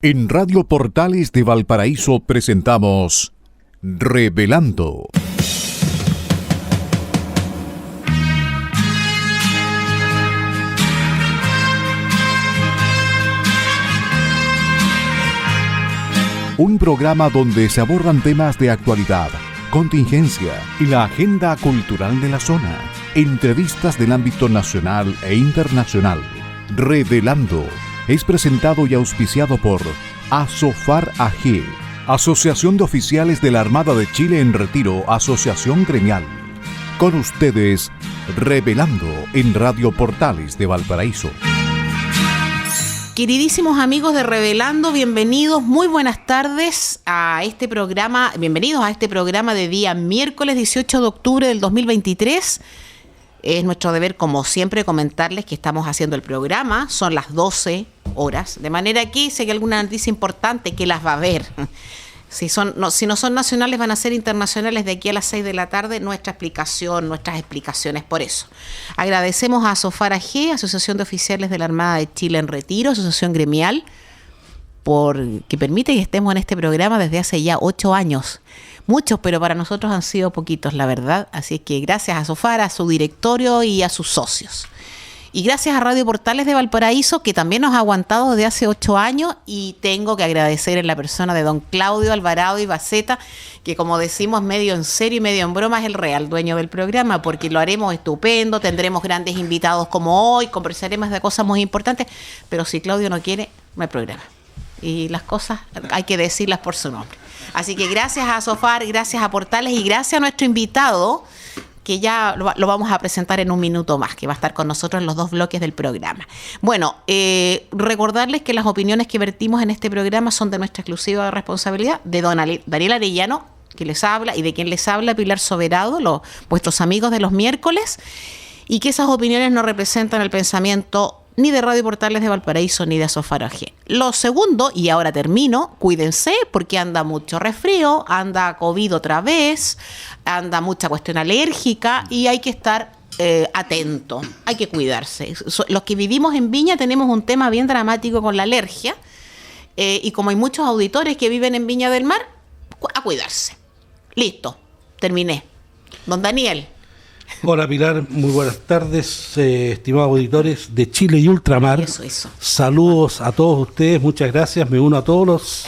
En Radio Portales de Valparaíso presentamos Revelando. Un programa donde se abordan temas de actualidad, contingencia y la agenda cultural de la zona. Entrevistas del ámbito nacional e internacional. Revelando. Es presentado y auspiciado por Asofar AG, Asociación de Oficiales de la Armada de Chile en Retiro, Asociación Gremial. Con ustedes, Revelando en Radio Portales de Valparaíso. Queridísimos amigos de Revelando, bienvenidos, muy buenas tardes a este programa, bienvenidos a este programa de día miércoles 18 de octubre del 2023. Es nuestro deber, como siempre, comentarles que estamos haciendo el programa, son las 12 horas, de manera que si hay alguna noticia importante que las va a ver. Si no son nacionales, van a ser internacionales de aquí a las 6 de la tarde, nuestras explicaciones por eso. Agradecemos a Asofar AG, Asociación de Oficiales de la Armada de Chile en Retiro, Asociación Gremial, que permite que estemos en este programa desde hace ya 8 años. Muchos, pero para nosotros han sido poquitos, la verdad. Así es que gracias a Asofar, a su directorio y a sus socios. Y gracias a Radio Portales de Valparaíso, que también nos ha aguantado desde hace 8 años. Y tengo que agradecer en la persona de don Claudio Alvarado y Baceta, que como decimos medio en serio y medio en broma, es el real dueño del programa, porque lo haremos estupendo, tendremos grandes invitados como hoy, conversaremos de cosas muy importantes. Pero si Claudio no quiere, no hay programa. Y las cosas hay que decirlas por su nombre. Así que gracias a Asofar, gracias a Portales y gracias a nuestro invitado, que ya lo vamos a presentar en un minuto más, que va a estar con nosotros en los 2 bloques del programa. Bueno, recordarles que las opiniones que vertimos en este programa son de nuestra exclusiva responsabilidad, de don Daniel Arellano, que les habla, y de quien les habla, Pilar Soberado, vuestros amigos de los miércoles, y que esas opiniones no representan el pensamiento ni de Radio Portales de Valparaíso, ni de Asofar AG. Lo segundo, y ahora termino, cuídense, porque anda mucho resfrío, anda COVID otra vez, anda mucha cuestión alérgica, y hay que estar atento, hay que cuidarse. Los que vivimos en Viña tenemos un tema bien dramático con la alergia, y como hay muchos auditores que viven en Viña del Mar, a cuidarse. Listo, terminé. Don Daniel. Hola Pilar, muy buenas tardes, estimados auditores de Chile y Ultramar. Eso. Saludos a todos ustedes, muchas gracias, me uno a todos los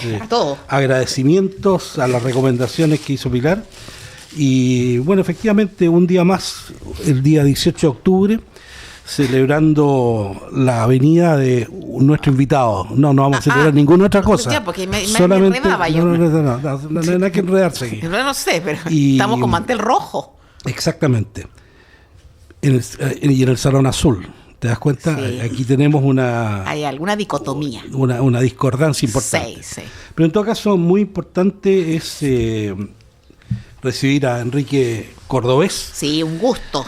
agradecimientos a las recomendaciones que hizo Pilar. Y bueno, efectivamente, un día más, el día 18 de octubre, celebrando la venida de nuestro invitado. No vamos a celebrar ninguna otra cosa. Ya, porque solamente me enredaba yo. No hay que enredarse aquí. No sé, pero estamos con mantel rojo. Exactamente. Y en el Salón Azul, ¿te das cuenta? Sí. Aquí tenemos hay alguna dicotomía. Una discordancia importante. Sí. Pero en todo caso, muy importante es recibir a Enrique Cordobés. Sí, un gusto.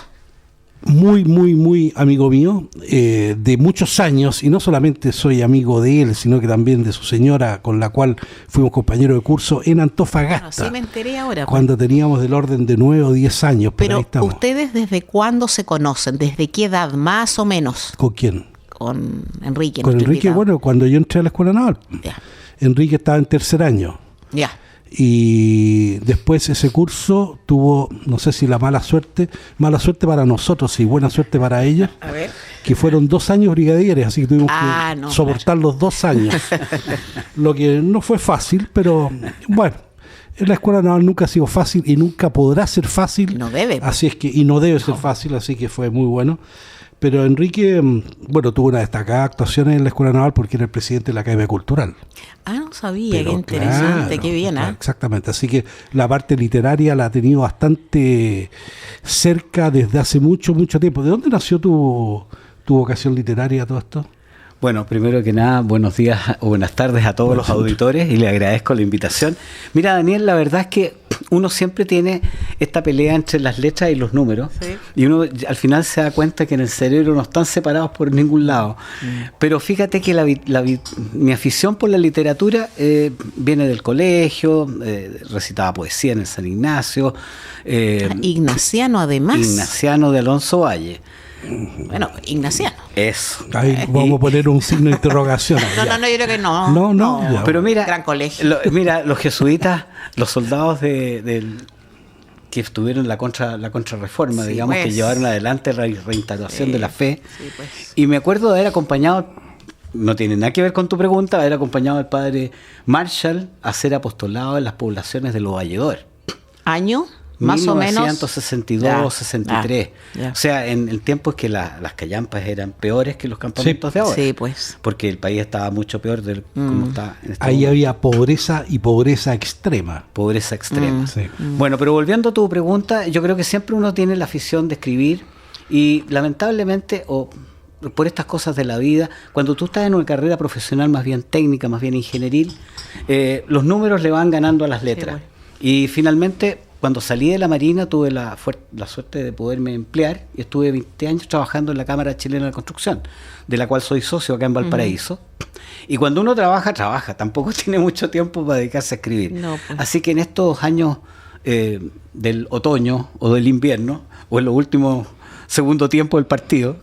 Muy, muy, muy amigo mío, de muchos años, y no solamente soy amigo de él, sino que también de su señora, con la cual fuimos compañeros de curso en Antofagasta. Sí, me enteré ahora. Cuando teníamos del orden de 9 o 10 años. Pero ¿ustedes desde cuándo se conocen? ¿Desde qué edad, más o menos? ¿Con quién? Con Enrique. Con Enrique, invitado. Bueno, cuando yo entré a la escuela naval. Ya. Enrique estaba en 3er año. Ya. Y después ese curso tuvo, no sé si mala suerte para nosotros y buena suerte para ellos, que fueron 2 años brigadieres, así que tuvimos que soportar los 2 años, lo que no fue fácil, pero bueno, en la escuela naval nunca ha sido fácil y nunca podrá ser fácil, no debe, así es que, y no debe ser fácil, así que fue muy bueno. Pero Enrique, bueno, tuvo una destacada actuación en la Escuela Naval porque era el presidente de la Academia Cultural. No sabía, qué interesante, claro, qué bien. Exactamente, así que la parte literaria la ha tenido bastante cerca desde hace mucho, mucho tiempo. ¿De dónde nació tu vocación literaria, todo esto? Bueno, primero que nada, buenos días o buenas tardes a todos los auditores y le agradezco la invitación. Mira, Daniel, la verdad es que uno siempre tiene esta pelea entre las letras y los números, sí, y uno al final se da cuenta que en el cerebro no están separados por ningún lado. Pero fíjate que mi afición por la literatura viene del colegio, recitaba poesía en el San Ignacio. Ignaciano además. Ignaciano de Alonso Valle. Bueno, ignaciano. Eso. Ahí vamos a poner un signo de interrogación. No, yo creo que no. No. Pero mira, gran colegio. Mira, los jesuitas, los soldados que estuvieron en la contrarreforma, digamos, que llevaron adelante la reinstauración de la fe. Sí, pues. Y me acuerdo de haber acompañado, no tiene nada que ver con tu pregunta, haber acompañado al padre Marshall a hacer apostolado en las poblaciones de los valledores. ¿Año? Más o menos. 1962, 63. Ya. O sea, en el tiempo es que las callampas eran peores que los campamentos de ahora. Sí, pues. Porque el país estaba mucho peor de como está en este Ahí momento. había pobreza y pobreza extrema. Pobreza extrema. Sí. Bueno, pero volviendo a tu pregunta, yo creo que siempre uno tiene la afición de escribir y lamentablemente, por estas cosas de la vida, cuando tú estás en una carrera profesional más bien técnica, más bien ingenieril, los números le van ganando a las letras. Sí, bueno. Y finalmente, cuando salí de la Marina, tuve la suerte de poderme emplear y estuve 20 años trabajando en la Cámara Chilena de Construcción, de la cual soy socio acá en Valparaíso. Y cuando uno trabaja, tampoco tiene mucho tiempo para dedicarse a escribir. No, pues. Así que en estos años del otoño o del invierno, o en los últimos segundo tiempo del partido,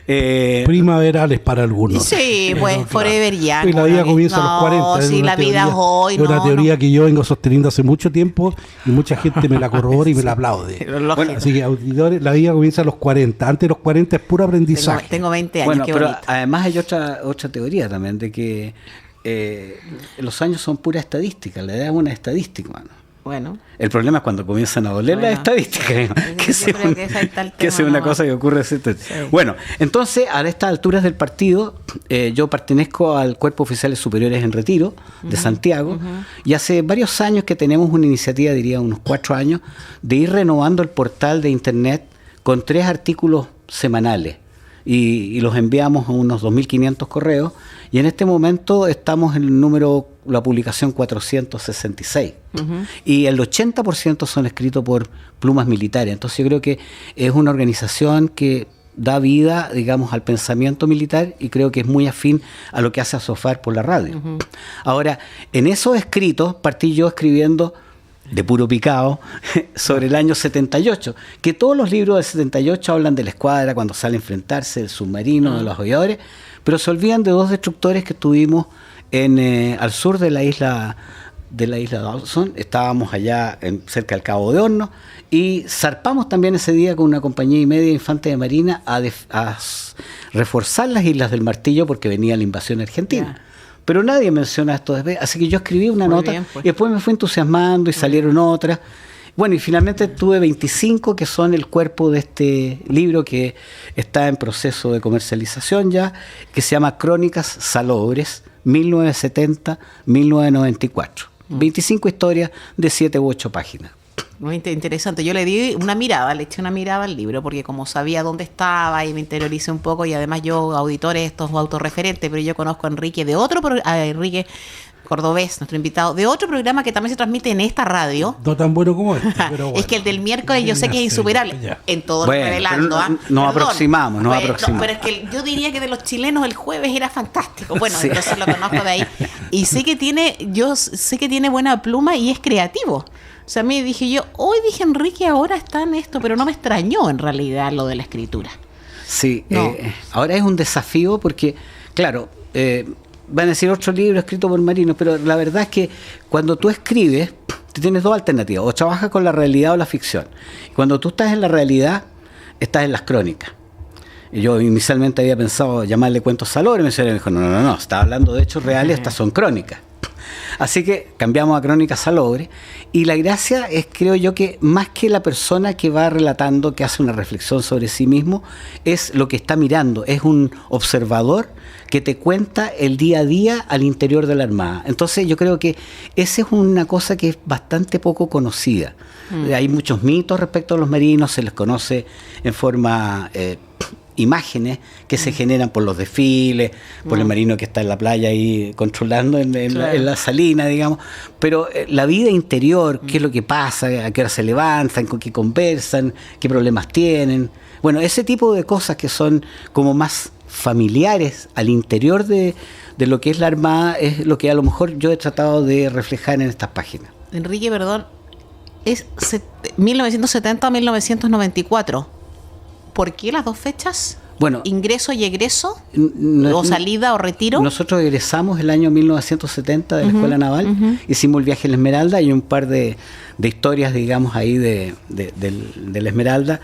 primaverales para algunos. Sí, pues forever young. Y la vida comienza a los 40. Sí, la vida es hoy. Es una teoría que yo vengo sosteniendo hace mucho tiempo y mucha gente me la corrobora y me la aplaude. Bueno, así que, auditores, la vida comienza a los 40. Antes de los 40 es puro aprendizaje. Tengo 20 años. Bueno, pero además hay otra teoría también de que los años son pura estadística. La edad es una estadística, mano. Bueno. El problema es cuando comienzan a doler las estadísticas, que es una cosa que ocurre. Sí. Bueno, entonces a estas alturas del partido, yo pertenezco al Cuerpo de Oficiales Superiores en Retiro de Santiago, y hace varios años que tenemos una iniciativa, diría unos 4 años, de ir renovando el portal de internet con 3 artículos semanales. Y los enviamos a unos 2.500 correos, y en este momento estamos en el número, la publicación 466, y el 80% son escritos por plumas militares. Entonces yo creo que es una organización que da vida, digamos, al pensamiento militar, y creo que es muy afín a lo que hace Asofar por la radio. Ahora, en esos escritos partí yo escribiendo de puro picado sobre el año 78, que todos los libros del 78 hablan de la escuadra cuando sale a enfrentarse, del submarino, de los aviadores, pero se olvidan de 2 destructores que tuvimos al sur de la isla Dawson. Estábamos allá cerca del Cabo de Hornos, y zarpamos también ese día con una compañía y media de infantes de marina a reforzar las Islas del Martillo porque venía la invasión argentina. Yeah. Pero nadie menciona esto después, así que yo escribí una nota y después me fui entusiasmando y salieron otras. Bueno, y finalmente tuve 25 que son el cuerpo de este libro que está en proceso de comercialización ya, que se llama Crónicas Salobres, 1970-1994. 25 historias de 7 u 8 páginas. Muy interesante. Yo le eché una mirada al libro, porque como sabía dónde estaba y me interioricé un poco, y además yo, auditores, estos autorreferentes, pero yo conozco a Enrique Enrique Cordobés, nuestro invitado, de otro programa que también se transmite en esta radio. No tan bueno como este, pero bueno. Es que el del miércoles yo sé que es insuperable. En todo revelando. Nos aproximamos. Pero es que yo diría que de los chilenos el jueves era fantástico. Bueno, sí. Entonces lo conozco de ahí. Y sé que tiene buena pluma y es creativo. O sea, hoy dije Enrique, ahora está en esto, pero no me extrañó en realidad lo de la escritura. Sí, no. Ahora es un desafío porque, claro, van a decir otro libro escrito por marinos, pero la verdad es que cuando tú escribes, tienes 2 alternativas: o trabajas con la realidad o la ficción. Cuando tú estás en la realidad, estás en las crónicas. Y yo inicialmente había pensado llamarle cuentos salobres, y me dijo, no, estaba hablando de hechos reales, estas son crónicas. Así que cambiamos a Crónicas Salobres, y la gracia es, creo yo, que más que la persona que va relatando, que hace una reflexión sobre sí mismo, es lo que está mirando, es un observador que te cuenta el día a día al interior de la Armada. Entonces yo creo que esa es una cosa que es bastante poco conocida. Hay muchos mitos respecto a los marinos, se les conoce en forma imágenes que se generan por los desfiles, por el marino que está en la playa ahí controlando en la salina, digamos, pero la vida interior, qué es lo que pasa, a qué hora se levantan, con qué conversan, qué problemas tienen, bueno, ese tipo de cosas que son como más familiares al interior de lo que es la Armada, es lo que a lo mejor yo he tratado de reflejar en estas páginas. Enrique, perdón, es 1970 a 1994. ¿por qué las 2 fechas? Bueno, ¿ingreso y egreso? ¿O salida o retiro? Nosotros egresamos el año 1970 de la Escuela Naval, hicimos el viaje a la Esmeralda y un par de historias, digamos, ahí de la Esmeralda,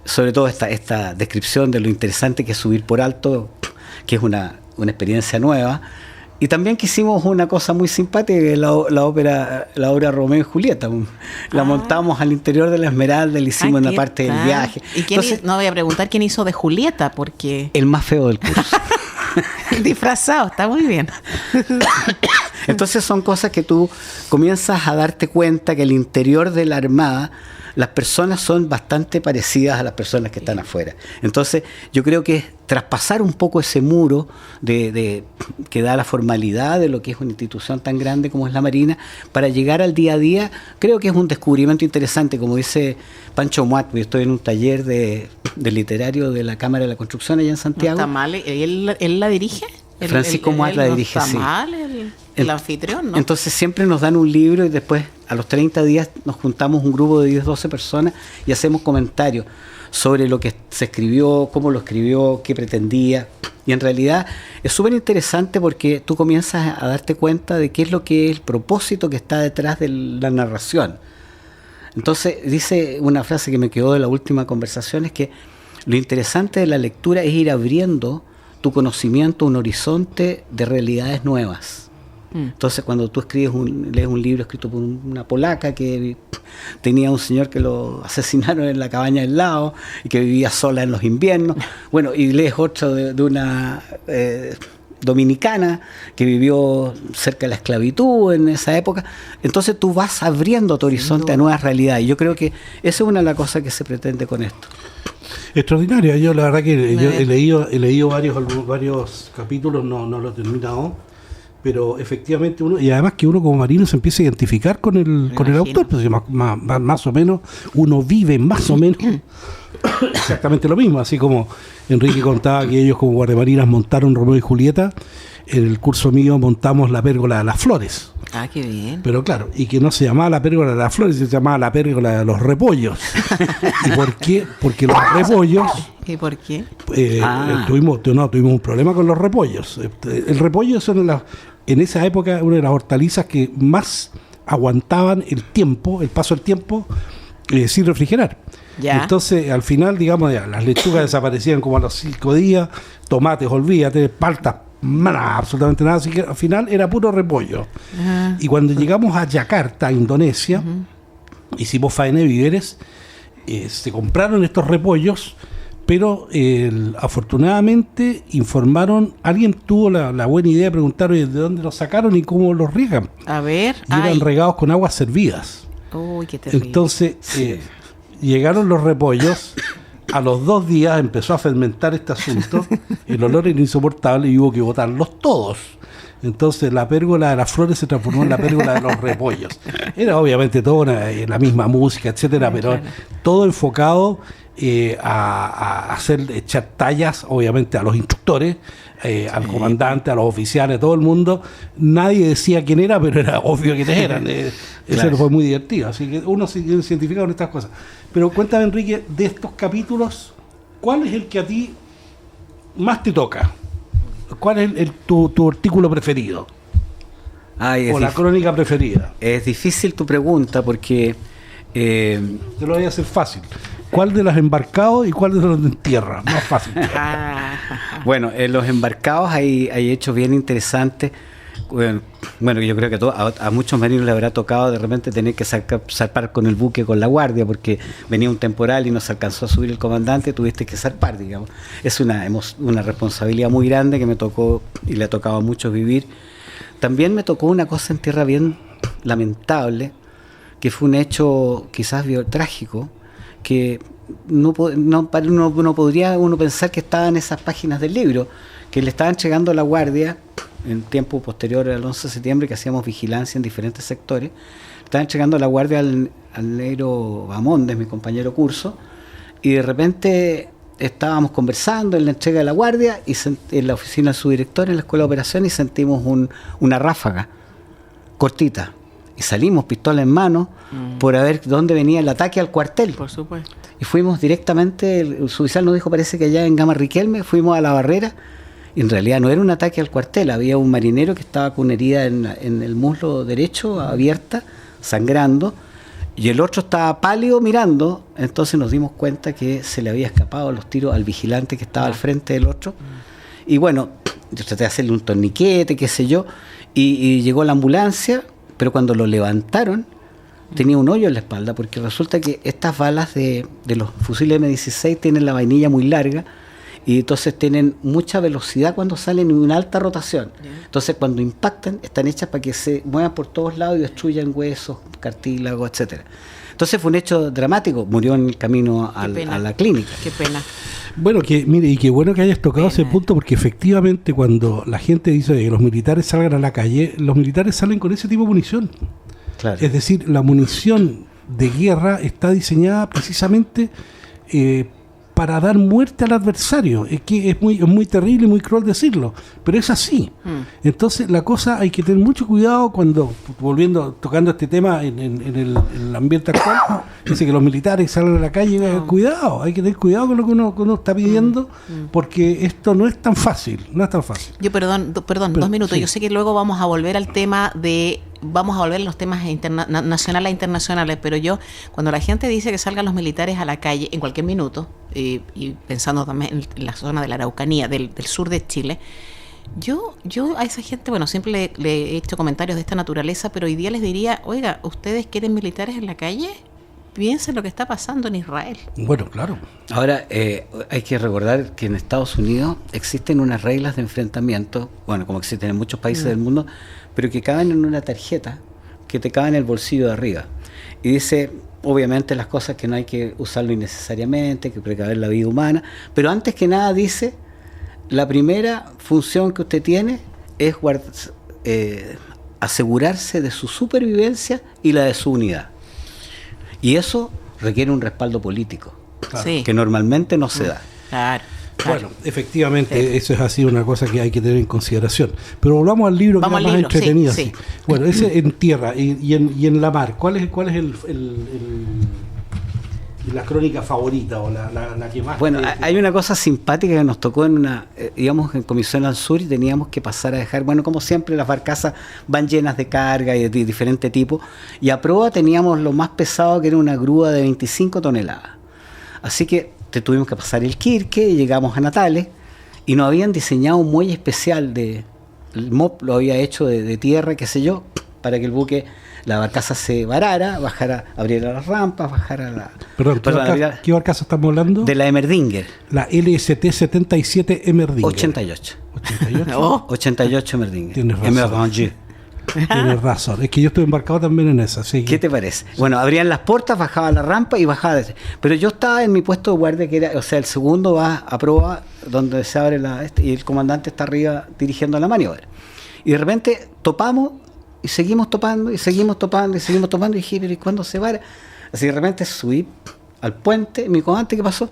sobre todo esta descripción de lo interesante que es subir por alto, que es una experiencia nueva. Y también quisimos una cosa muy simpática, la obra Romeo y Julieta. La montamos al interior de la Esmeralda, le hicimos una parte del viaje. ¿Y entonces, no voy a preguntar quién hizo de Julieta? Porque el más feo del curso. Disfrazado, está muy bien. Entonces son cosas que tú comienzas a darte cuenta que el interior de la Armada, las personas son bastante parecidas a las personas que están afuera. Entonces yo creo que es traspasar un poco ese muro que da la formalidad de lo que es una institución tan grande como es la Marina, para llegar al día a día. Creo que es un descubrimiento interesante, como dice Pancho Muat. Yo estoy en un taller de literario de la Cámara de la Construcción allá en Santiago. No está mal, ¿él la dirige? Francisco Muat la dirige, no está sí. mal el anfitrión, ¿no? Entonces siempre nos dan un libro y después a los 30 días nos juntamos un grupo de 10, 12 personas y hacemos comentarios sobre lo que se escribió, cómo lo escribió, qué pretendía. Y en realidad es súper interesante porque tú comienzas a darte cuenta de qué es lo que es el propósito que está detrás de la narración. Entonces dice una frase que me quedó de la última conversación, es que lo interesante de la lectura es ir abriendo tu conocimiento, un horizonte de realidades nuevas. Entonces cuando tú lees un libro escrito por una polaca que tenía un señor que lo asesinaron en la cabaña del lado y que vivía sola en los inviernos, bueno, y lees otro de una dominicana que vivió cerca de la esclavitud en esa época, entonces tú vas abriendo tu horizonte a nuevas realidades, y yo creo que esa es una de las cosas que se pretende con esto. Extraordinario. Yo la verdad que yo he leído varios capítulos, no lo he terminado, pero efectivamente y además que uno como marino se empieza a identificar con el autor, pues más o menos uno vive más o menos exactamente lo mismo, así como Enrique contaba que ellos como guardiamarinas montaron Romeo y Julieta. En el curso mío montamos la pérgola de las flores. Ah, qué bien. Pero claro, y que no se llamaba la pérgola de las flores, se llamaba la pérgola de los repollos. ¿Y por qué? Porque los repollos... ¿Y por qué? Tuvimos un problema con los repollos. El repollo es en esa época una de las hortalizas que más aguantaban el paso del tiempo sin refrigerar. ¿Ya? Entonces, al final, digamos, las lechugas desaparecían como a los 5 días, tomates, olvídate, paltas, nada, absolutamente nada, así que al final era puro repollo. Y cuando llegamos a Yakarta, Indonesia, hicimos faena de víveres, se compraron estos repollos, pero afortunadamente informaron, alguien tuvo la buena idea de preguntar de dónde los sacaron y cómo los riegan. A ver. Y eran regados con aguas servidas. Uy, qué terrible. Entonces, llegaron los repollos. A los 2 días empezó a fermentar este asunto, el olor era insoportable y hubo que botarlos todos. Entonces la pérgola de las flores se transformó en la pérgola de los repollos. Era obviamente toda la misma música, etcétera, pero todo enfocado a echar tallas, obviamente, a los instructores, al comandante, a los oficiales, a todo el mundo. Nadie decía quién era, pero era obvio quiénes eran. Eso fue muy divertido. Así que uno se identifica con estas cosas. Pero cuéntame, Enrique, de estos capítulos, ¿cuál es el que a ti más te toca? ¿Cuál es tu artículo preferido? O la crónica preferida. Es difícil tu pregunta porque... Te lo voy a hacer fácil. ¿Cuál de los embarcados y cuál de los en tierra? Más fácil. Bueno, en los embarcados hay hechos bien interesantes. Bueno, yo creo que a muchos marinos les habrá tocado de repente tener que zarpar con el buque con la guardia porque venía un temporal y no se alcanzó a subir el comandante, tuviste que zarpar, digamos. Es una responsabilidad muy grande que me tocó y le ha tocado a muchos vivir. También me tocó una cosa en tierra bien lamentable, que fue un hecho quizás trágico, que no podría uno pensar que estaba en esas páginas del libro, que le estaban entregando a la guardia en tiempo posterior al 11 de septiembre, que hacíamos vigilancia en diferentes sectores. Estaban entregando a la guardia al negro Bamondes, mi compañero curso, y de repente estábamos conversando en la entrega de la guardia y en la oficina del subdirector en la escuela de operaciones, y sentimos una ráfaga cortita. y salimos pistola en mano por ver dónde venía el ataque al cuartel. Por supuesto. Y fuimos directamente, el suboficial nos dijo, parece que allá en Gama Riquelme, fuimos a la barrera, y en realidad no era un ataque al cuartel, había un marinero que estaba con una herida en el muslo derecho, abierta, sangrando, y el otro estaba pálido mirando. Entonces nos dimos cuenta que se le había escapado los tiros al vigilante que estaba al frente del otro. Y bueno, yo traté de hacerle un torniquete, qué sé yo, y llegó la ambulancia, pero cuando lo levantaron tenía un hoyo en la espalda, porque resulta que estas balas de los fusiles M16 tienen la vainilla muy larga, y entonces tienen mucha velocidad cuando salen y una alta rotación. Entonces cuando impactan están hechas para que se muevan por todos lados y destruyan huesos, cartílagos, etcétera. Entonces fue un hecho dramático, murió en el camino a la clínica. Qué pena. Bueno, mire, y qué bueno que hayas tocado ese punto, porque efectivamente cuando la gente dice que los militares salgan a la calle, los militares salen con ese tipo de munición. Claro. Es decir, la munición de guerra está diseñada precisamente para dar muerte al adversario. Es que es muy terrible y muy cruel decirlo, pero es así. Entonces la cosa, hay que tener mucho cuidado cuando, tocando este tema en el ambiente actual, dice que los militares salen a la calle, cuidado, hay que tener cuidado con lo que uno está pidiendo, porque esto no es tan fácil, Yo, perdón, 2 minutos, sí. Yo sé que luego vamos a volver al tema vamos a volver a los temas nacionales e internacionales, pero cuando la gente dice que salgan los militares a la calle en cualquier minuto, y pensando también en la zona de la Araucanía, del sur de Chile, yo a esa gente, bueno, siempre le he hecho comentarios de esta naturaleza, pero hoy día les diría, oiga, ¿ustedes quieren militares en la calle? Piensen lo que está pasando en Israel. Bueno, claro. Ahora, hay que recordar que en Estados Unidos existen unas reglas de enfrentamiento, bueno, como existen en muchos países del mundo, pero que caben en una tarjeta que te cabe en el bolsillo de arriba. Y dice, obviamente, las cosas que no hay que usarlo innecesariamente, que precaver la vida humana, pero antes que nada dice, la primera función que usted tiene es asegurarse de su supervivencia y la de su unidad. Y eso requiere un respaldo político, claro, que normalmente no se da. Claro. Bueno, efectivamente, eso es así, una cosa que hay que tener en consideración. Pero volvamos al libro, que es más entretenido. Sí. Bueno, ese en tierra y en la mar. ¿Cuál es la crónica favorita o la que más? Bueno, hay una cosa simpática que nos tocó íbamos en Comisión al Sur y teníamos que pasar a dejar, bueno, como siempre las barcazas van llenas de carga y de diferente tipo, y a proa teníamos lo más pesado, que era una grúa de 25 toneladas. Así que tuvimos que pasar el Quirque y llegamos a Natales, y nos habían diseñado un muelle especial el MOP lo había hecho de tierra, qué sé yo, para que el buque, la barcaza se varara, bajara, abriera las rampas, bajara la... Perdón, ¿qué barcaza estamos hablando? De la Emerdinger. La LST-77 Emerdinger. 88. ¿88? 88 Emerdinger. Tienes razón. Tienes razón. Es que yo estuve embarcado también en esa. Sí. ¿Qué te parece? Bueno, abrían las puertas, bajaba la rampa y bajaba. Pero yo estaba en mi puesto de guardia, que era, o sea, el segundo va a proa, donde se abre y el comandante está arriba dirigiendo la maniobra. Y de repente topamos y seguimos topando y seguimos topando y seguimos topando. Y dije, pero ¿y cuándo se para? Así de repente subí al puente. Mi comandante, ¿qué pasó?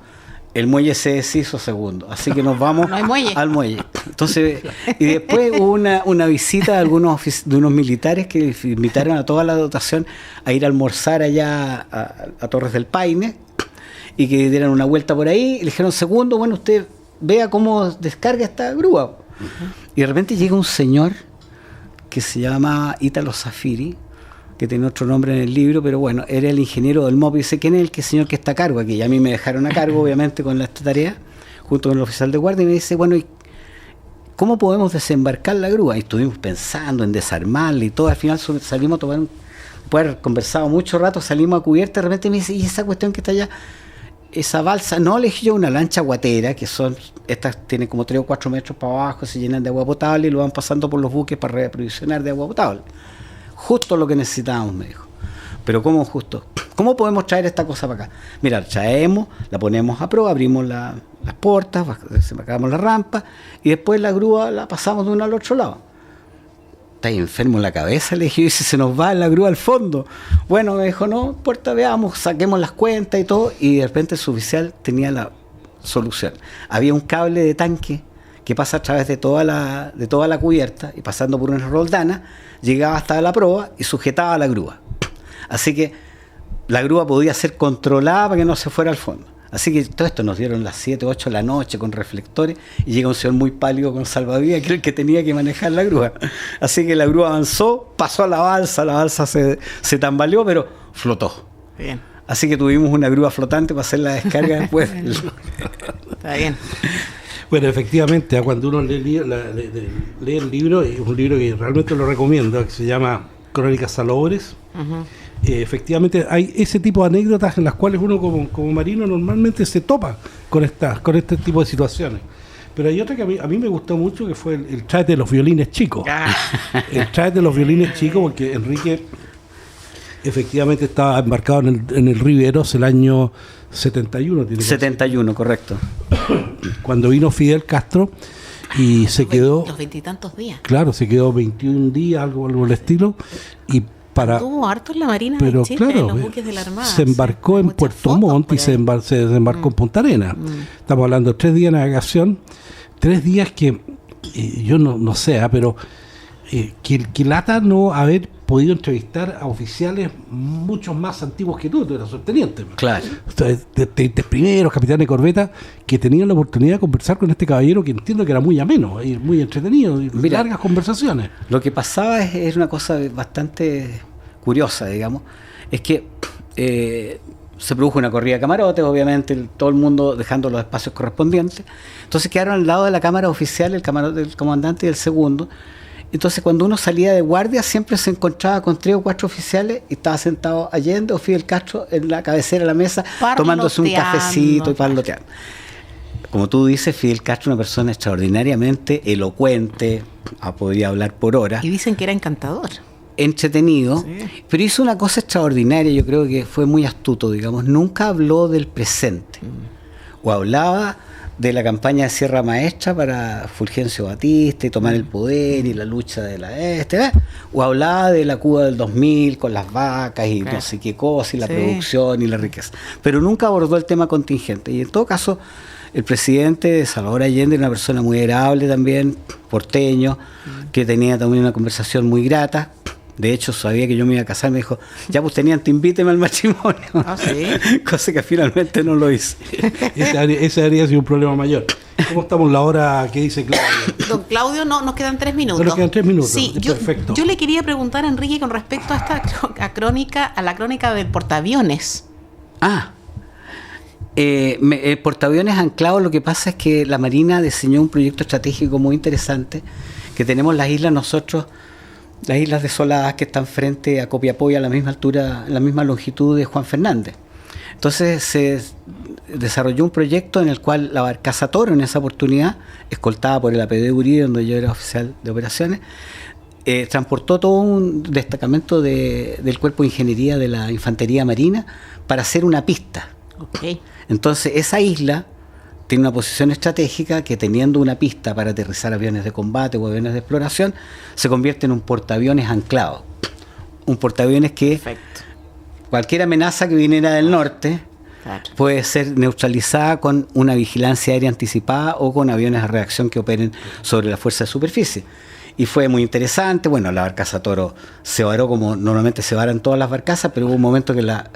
El muelle se deshizo segundo, así que nos vamos al muelle. Entonces, y después hubo una visita de unos militares que invitaron a toda la dotación a ir a almorzar allá a Torres del Paine, y que dieran una vuelta por ahí, y le dijeron, segundo, bueno, usted vea cómo descarga esta grúa. Y de repente llega un señor que se llama Ítalo Zafiri, que tiene otro nombre en el libro, pero bueno, era el ingeniero del MOP, y dice, ¿quién es el señor que está a cargo aquí? Y a mí me dejaron a cargo, obviamente, con esta tarea, junto con el oficial de guardia, y me dice, bueno, ¿y cómo podemos desembarcar la grúa? Y estuvimos pensando en desarmarla y todo, al final salimos a tomar después de haber conversado mucho rato, salimos a cubierta, de repente me dice, ¿y esa cuestión que está allá? Esa balsa, no, le dije yo, una lancha guatera, que estas tienen como 3 o 4 metros para abajo, se llenan de agua potable y lo van pasando por los buques para reaprovisionar de agua potable. Justo lo que necesitábamos, me dijo. Pero ¿cómo justo? ¿Cómo podemos traer esta cosa para acá? Mira, traemos, la ponemos a prueba, abrimos las puertas, sacamos la rampa y después la grúa la pasamos de uno al otro lado. ¿Estás enfermo en la cabeza? Le dije, y si se nos va la grúa al fondo. Bueno, me dijo, no, puerta, veamos, saquemos las cuentas y todo, y de repente su oficial tenía la solución. Había un cable de tanque que pasa a través de toda la cubierta y pasando por una roldana, llegaba hasta la proa y sujetaba la grúa. Así que la grúa podía ser controlada para que no se fuera al fondo. Así que todo esto nos dieron las 7, 8 de la noche con reflectores y llega un señor muy pálido con salvavidas que era el que tenía que manejar la grúa. Así que la grúa avanzó, pasó a la balsa se tambaleó, pero flotó. Bien. Así que tuvimos una grúa flotante para hacer la descarga después. Está bien. Bueno, efectivamente, cuando uno lee el libro, es un libro que realmente lo recomiendo, que se llama Crónicas Salobres. Uh-huh. Efectivamente hay ese tipo de anécdotas en las cuales uno como marino normalmente se topa con este tipo de situaciones. Pero hay otra que a mí me gustó mucho, que fue el tráete de los violines chicos. El tráete de los violines chicos, porque Enrique efectivamente estaba embarcado en el Riveros el año 71. 71, correcto. Cuando vino Fidel Castro y se quedó... Los 20 y tantos días. Claro, se quedó 21 días, algo del estilo, y tuvo harto en la Marina de Chile, claro, en los buques de la Armada. se embarcó en Puerto Montt y se desembarcó en Punta Arenas. Estamos hablando de 3 días de navegación, 3 días que yo no sé, pero que lata no haber podido entrevistar a oficiales muchos más antiguos que tú eras subteniente. Claro. De primeros capitanes de corbeta que tenían la oportunidad de conversar con este caballero, que entiendo que era muy ameno y muy entretenido, y largas conversaciones. Lo que pasaba es una cosa bastante curiosa, digamos, es que se produjo una corrida de camarotes, obviamente, todo el mundo dejando los espacios correspondientes. Entonces quedaron al lado de la cámara oficial el camarote del comandante y el segundo. Entonces cuando uno salía de guardia siempre se encontraba con 3 o 4 oficiales y estaba sentado Allende o Fidel Castro en la cabecera de la mesa tomándose un cafecito y parloteando. Como tú dices, Fidel Castro, una persona extraordinariamente elocuente, podía hablar por horas. Y dicen que era encantador. Entretenido, sí. Pero hizo una cosa extraordinaria, yo creo que fue muy astuto, digamos, nunca habló del presente, o hablaba de la campaña de Sierra Maestra para Fulgencio Batista y tomar el poder y la lucha de o hablaba de la Cuba del 2000 con las vacas y no sé qué cosa y la producción y la riqueza, pero nunca abordó el tema contingente. Y en todo caso el presidente Salvador Allende era una persona muy agradable también, porteño, que tenía también una conversación muy grata. De hecho, sabía que yo me iba a casar, me dijo, ya pues teniente, invíteme al matrimonio. ¿Ah, sí? Cosa que finalmente no lo hice. Ese habría sido un problema mayor. ¿Cómo estamos en la hora que dice Claudio? Don Claudio, nos quedan 3 minutos. Nos quedan 3 minutos, sí, perfecto. Yo le quería preguntar a Enrique con respecto a la crónica del portaaviones. El portaaviones anclado, lo que pasa es que la Marina diseñó un proyecto estratégico muy interesante, que tenemos las islas nosotros, las islas desoladas que están frente a Copiapó y a la misma altura, la misma longitud de Juan Fernández. Entonces se desarrolló un proyecto en el cual la barcaza Toro, en esa oportunidad, escoltada por el APD Uribe, donde yo era oficial de operaciones, transportó todo un destacamento del Cuerpo de Ingeniería de la Infantería Marina para hacer una pista. Okay. Entonces esa isla tiene una posición estratégica que, teniendo una pista para aterrizar aviones de combate o aviones de exploración, se convierte en un portaaviones anclado. Un portaaviones que Perfecto. Cualquier amenaza que viniera del norte puede ser neutralizada con una vigilancia aérea anticipada o con aviones a reacción que operen sobre la fuerza de superficie. Y fue muy interesante. Bueno, la barcaza Toro se varó como normalmente se varan todas las barcazas, pero hubo un momento que la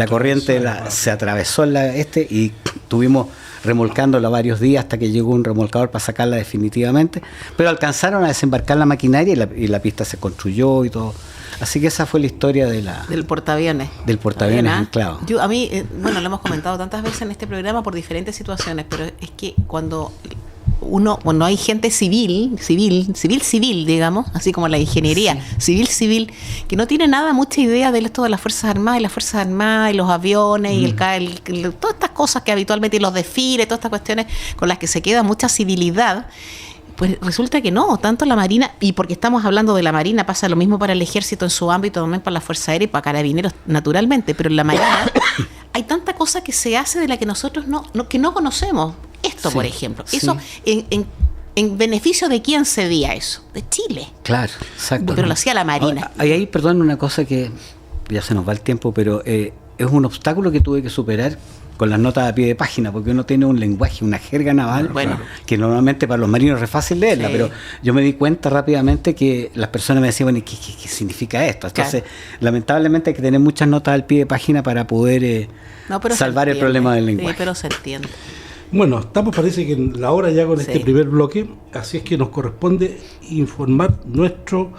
corriente se atravesó y tuvimos remolcándola varios días hasta que llegó un remolcador para sacarla definitivamente, pero alcanzaron a desembarcar la maquinaria y la pista se construyó y todo. Así que esa fue la historia del portaaviones. Del portaaviones anclado. A mí, lo hemos comentado tantas veces en este programa por diferentes situaciones, pero es que cuando hay gente civil, digamos, así como la ingeniería, civil, que no tiene mucha idea de esto de las Fuerzas Armadas y los aviones y todas estas cosas que habitualmente, y los desfiles, todas estas cuestiones con las que se queda mucha civilidad. Pues resulta que no, tanto la Marina, y porque estamos hablando de la Marina, pasa lo mismo para el Ejército en su ámbito, también para la Fuerza Aérea y para Carabineros, naturalmente, pero en la Marina hay tanta cosa que se hace de la que nosotros no conocemos. Esto, por ejemplo, eso en beneficio de quién cedía eso, de Chile. Claro, exacto. Pero lo hacía la Marina. Ahí, perdón, una cosa que ya se nos va el tiempo, pero es un obstáculo que tuve que superar con las notas a pie de página, porque uno tiene un lenguaje, una jerga naval, que normalmente para los marinos es fácil leerla, pero yo me di cuenta rápidamente que las personas me decían, bueno, ¿qué significa esto? Entonces, lamentablemente hay que tener muchas notas al pie de página para poder salvar el problema del lenguaje. Sí, pero se entiende. Bueno, estamos, parece que en la hora ya con este primer bloque, así es que nos corresponde informar nuestro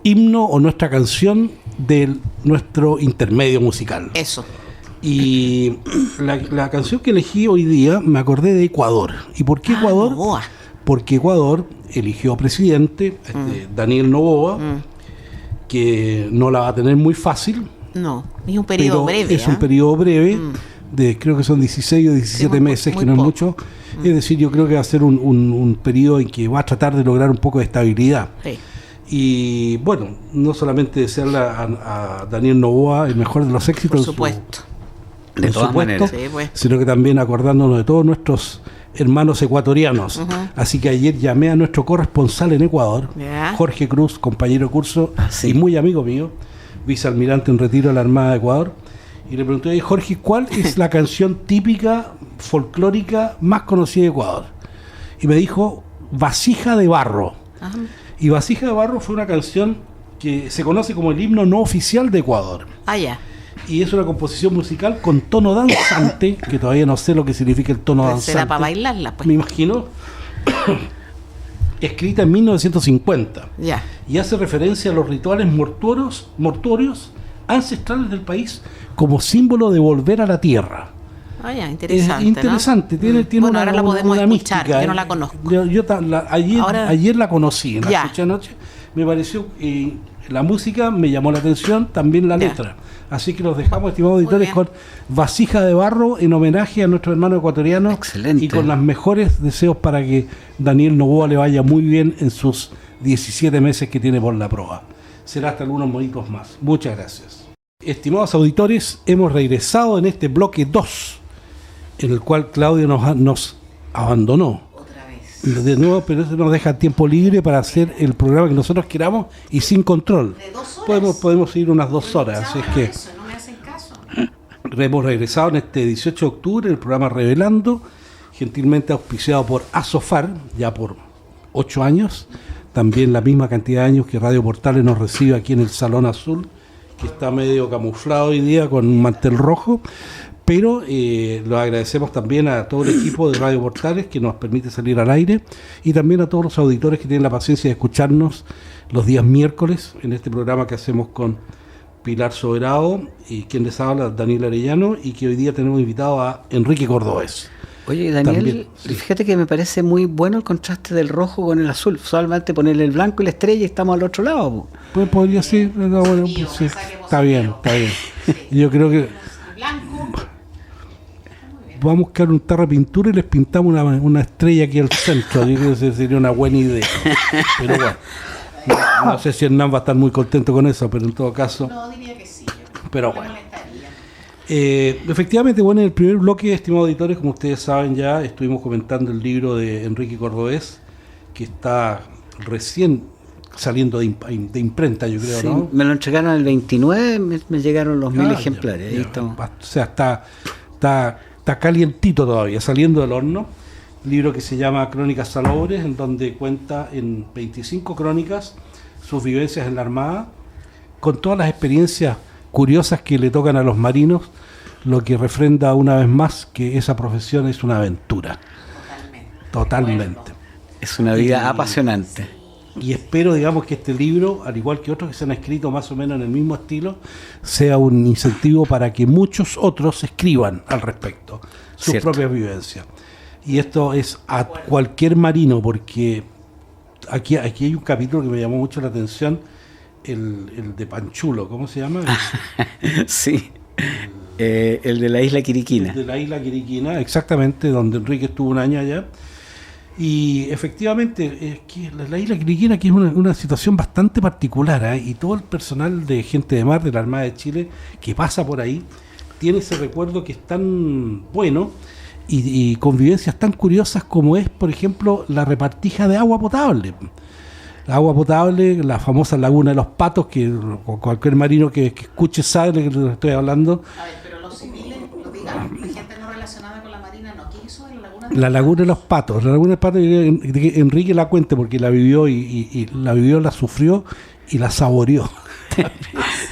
himno o nuestra canción de nuestro intermedio musical. Eso. Y la canción que elegí hoy día, me acordé de Ecuador. ¿Y por qué Ecuador? Noboa. Porque Ecuador eligió presidente Daniel Noboa, que no la va a tener muy fácil. No, es un periodo breve. Es un periodo breve, creo que son 16 o 17 meses, muy que no es mucho. Es decir, yo creo que va a ser un periodo en que va a tratar de lograr un poco de estabilidad. Sí. Y bueno, no solamente desearle a Daniel Noboa el mejor de los éxitos, por supuesto. De todas maneras, sino que también acordándonos de todos nuestros hermanos ecuatorianos. Así que ayer llamé a nuestro corresponsal en Ecuador, Jorge Cruz, compañero de curso y muy amigo mío, vicealmirante en retiro de la Armada de Ecuador, y le pregunté: Jorge, ¿cuál es la canción típica folclórica más conocida de Ecuador? Y me dijo Vasija de Barro. Y Vasija de Barro fue una canción que se conoce como el himno no oficial de Ecuador. Y es una composición musical con tono danzante, que todavía no sé lo que significa el tono danzante. Será para bailarla, pues. Me imagino. Escrita en 1950. Y hace referencia a los rituales mortuorios ancestrales del país como símbolo de volver a la tierra. Interesante. Es interesante, ¿no? Tiene ahora la podemos escuchar, mística. Yo no la conozco. Ayer la conocí, la escuché anoche. Me pareció, la música me llamó la atención, también la letra. Así que los dejamos, estimados auditores, con Vasija de Barro en homenaje a nuestro hermano ecuatoriano. Excelente. Y con los mejores deseos para que Daniel Noboa le vaya muy bien en sus 17 meses que tiene por la proa. Será hasta algunos momentos más. Muchas gracias. Estimados auditores, hemos regresado en este bloque 2, en el cual Claudio nos abandonó. Otra vez. De nuevo, pero eso nos deja tiempo libre para hacer el programa que nosotros queramos y sin control. ¿De 2 horas? Podemos ir unas 2 horas. Así es que eso, no me hacen caso. hemos regresado en este 18 de octubre, el programa Revelando, gentilmente auspiciado por Asofar, ya por 8 años. También la misma cantidad de años que Radio Portales nos recibe aquí en el Salón Azul, que está medio camuflado hoy día con un mantel rojo. Pero lo agradecemos también a todo el equipo de Radio Portales que nos permite salir al aire, y también a todos los auditores que tienen la paciencia de escucharnos los días miércoles en este programa que hacemos con Pilar Soberado y quien les habla, Daniel Arellano, y que hoy día tenemos invitado a Enrique Cordobés. Oye, Daniel, fíjate que me parece muy bueno el contraste del rojo con el azul. Solamente ponerle el blanco y la estrella y estamos al otro lado. Pues podría ser, sí, está bien. Yo creo que vamos a buscar un tarro de pintura y les pintamos una estrella aquí al centro. Yo creo que sería una buena idea. Pero bueno, no sé si Hernán va a estar muy contento con eso, pero en todo caso. No, diría que sí. Pero bueno. Efectivamente, bueno, en el primer bloque, estimados auditores, como ustedes saben ya, estuvimos comentando el libro de Enrique Cordobés, que está recién saliendo de imprenta, yo creo, ¿no? Me lo entregaron el 29, me llegaron los 1000 ejemplares. O sea, está calientito todavía, saliendo del horno. Libro que se llama Crónicas Salobres, en donde cuenta en 25 crónicas sus vivencias en la Armada, con todas las experiencias curiosas que le tocan a los marinos, lo que refrenda una vez más que esa profesión es una aventura. Totalmente. Es una vida apasionante. Y espero, digamos, que este libro, al igual que otros que se han escrito más o menos en el mismo estilo, sea un incentivo para que muchos otros escriban al respecto, sus propias vivencias. Y esto es a cualquier marino, porque aquí hay un capítulo que me llamó mucho la atención, el de Panchulo, ¿cómo se llama? Sí, el de la isla Quiriquina. El de la isla Quiriquina, exactamente, donde Enrique estuvo un año allá. Y efectivamente, es que la isla Quiriquina aquí es una situación bastante particular, y todo el personal de Gente de Mar de la Armada de Chile que pasa por ahí tiene ese recuerdo que es tan bueno y con vivencias tan curiosas como es, por ejemplo, la repartija de agua potable. La agua potable, la famosa laguna de los Patos, que cualquier marino que escuche sabe de lo que estoy hablando. A ver, pero los civiles, La Laguna de los Patos. La Laguna de los Patos, Enrique la cuente porque la vivió y la sufrió y la saboreó.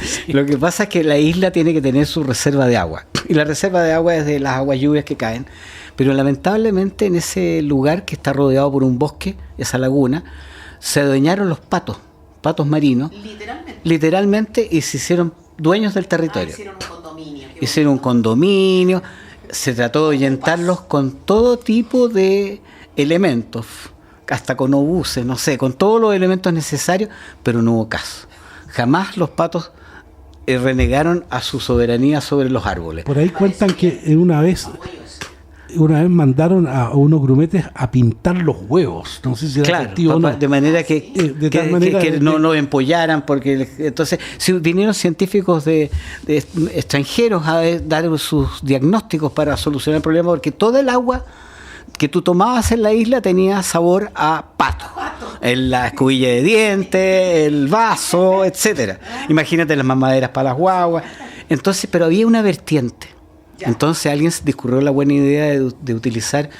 Sí. Lo que pasa es que la isla tiene que tener su reserva de agua. Y la reserva de agua es de las aguas lluvias que caen. Pero lamentablemente en ese lugar que está rodeado por un bosque, esa laguna, se adueñaron los patos marinos. Literalmente, y se hicieron dueños del territorio. Hicieron un condominio. Se trató de ahuyentarlos con todo tipo de elementos, hasta con obuses, no sé, con todos los elementos necesarios, pero no hubo caso. Jamás los patos renegaron a su soberanía sobre los árboles. Por ahí cuentan que una vez mandaron a unos grumetes a pintar los huevos. No sé si era efectivo o no. De manera que no los empollaran, porque entonces si vinieron científicos de extranjeros a dar sus diagnósticos para solucionar el problema, porque toda el agua que tú tomabas en la isla tenía sabor a pato. En la escobilla de dientes, el vaso, etcétera. Imagínate las mamaderas para las guaguas. Entonces, pero había una vertiente. Entonces alguien se discurrió la buena idea de utilizar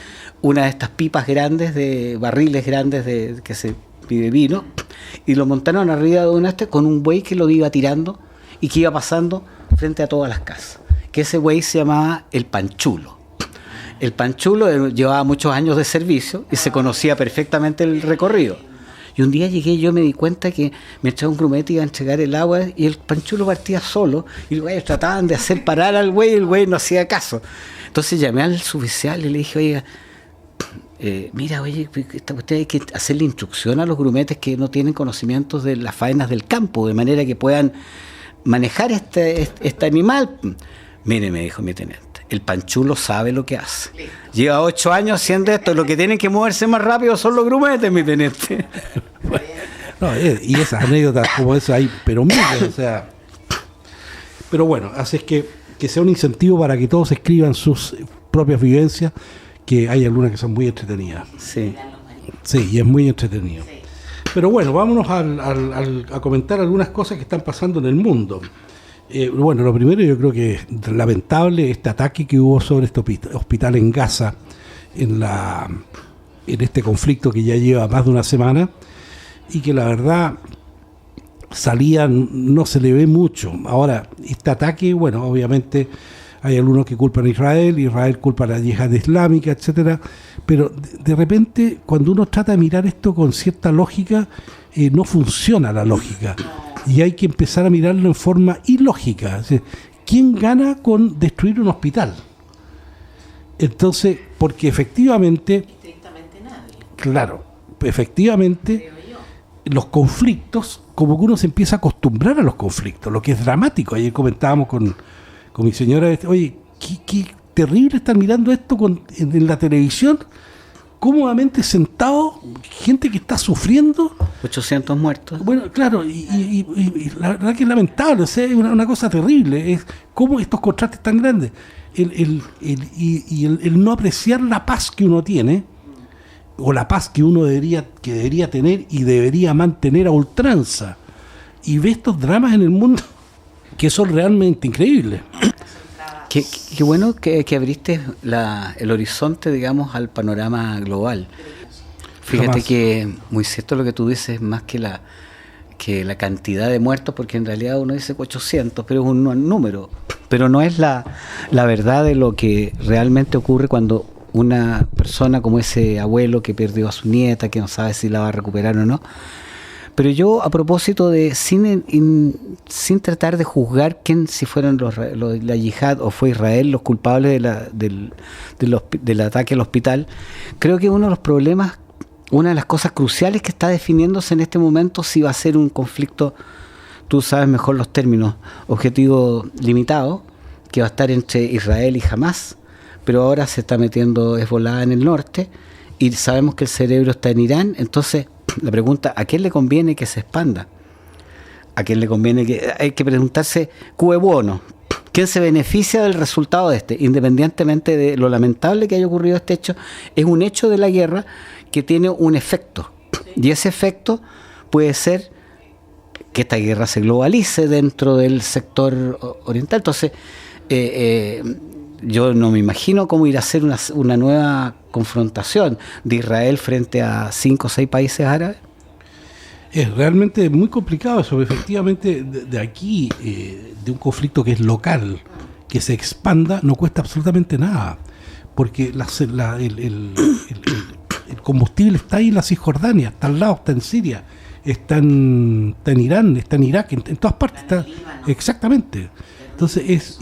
una de estas pipas grandes, de barriles grandes que se pide vino, y lo montaron arriba de un con un buey que lo iba tirando y que iba pasando frente a todas las casas. Que ese buey se llamaba el Panchulo. El Panchulo llevaba muchos años de servicio y se conocía perfectamente el recorrido. Y un día llegué y yo me di cuenta que me echaba un grumete y iba a entregar el agua y el Panchulo partía solo y los güeyes trataban de hacer parar al güey y el güey no hacía caso. Entonces llamé al suboficial y le dije, oiga, mira, oye, esta cuestión hay que hacerle instrucción a los grumetes que no tienen conocimientos de las faenas del campo, de manera que puedan manejar este animal. Mire, me dijo mi teniente, el Panchulo sabe lo que hace. Lleva 8 años haciendo esto. Lo que tienen que moverse más rápido son los grumetes, mi teniente. No, y esas anécdotas como esas hay, pero miles, o sea. Pero bueno, así es que sea un incentivo para que todos escriban sus propias vivencias, que hay algunas que son muy entretenidas. Sí. Sí, y es muy entretenido. Pero bueno, vámonos a comentar algunas cosas que están pasando en el mundo. Bueno, lo primero, yo creo que es lamentable este ataque que hubo sobre este hospital en Gaza en este conflicto que ya lleva más de una semana y que la verdad no se le ve mucho. Ahora, este ataque, bueno, obviamente hay algunos que culpan a Israel culpa a la yihad islámica, etcétera, pero de repente cuando uno trata de mirar esto con cierta lógica, no funciona la lógica. Y hay que empezar a mirarlo en forma ilógica. Es decir, ¿quién gana con destruir un hospital? Entonces, porque efectivamente... Estrictamente nadie. Claro, efectivamente, los conflictos, como que uno se empieza a acostumbrar a los conflictos, lo que es dramático. Ayer comentábamos con mi señora, oye, qué terrible estar mirando esto en la televisión, cómodamente sentado, gente que está sufriendo. 800 muertos. Bueno, claro, y la verdad que es lamentable, o sea, es una cosa terrible, es cómo estos contrastes tan grandes, el no apreciar la paz que uno tiene, o la paz que uno debería tener y debería mantener a ultranza, y ve estos dramas en el mundo que son realmente increíbles. Qué bueno que abriste el horizonte, digamos, al panorama global. Fíjate Jamás. Que muy cierto lo que tú dices, más que la cantidad de muertos, porque en realidad uno dice 800, pero es un número. Pero no es la verdad de lo que realmente ocurre cuando una persona como ese abuelo que perdió a su nieta, que no sabe si la va a recuperar o no. Pero yo, a propósito de, sin tratar de juzgar si fueron la yihad o fue Israel los culpables del ataque al hospital, creo que uno de los problemas, una de las cosas cruciales que está definiéndose en este momento, si va a ser un conflicto, tú sabes mejor los términos, objetivo limitado, que va a estar entre Israel y Hamás, pero ahora se está metiendo Hezbollah en el norte, y sabemos que el cerebro está en Irán. Entonces la pregunta, ¿a quién le conviene que se expanda? ¿A quién le conviene hay que preguntarse cue bono? ¿Quién se beneficia del resultado de este? Independientemente de lo lamentable que haya ocurrido este hecho, es un hecho de la guerra que tiene un efecto. Y ese efecto puede ser que esta guerra se globalice dentro del sector oriental. Entonces, yo no me imagino cómo ir a hacer una nueva confrontación de Israel frente a 5 o 6 países árabes? Es realmente muy complicado eso. Efectivamente, de aquí, de un conflicto que es local, que se expanda, no cuesta absolutamente nada, porque el combustible está ahí en la Cisjordania, está al lado, está en Siria, está en Irán, está en Irak, en todas partes. Está, exactamente. Entonces,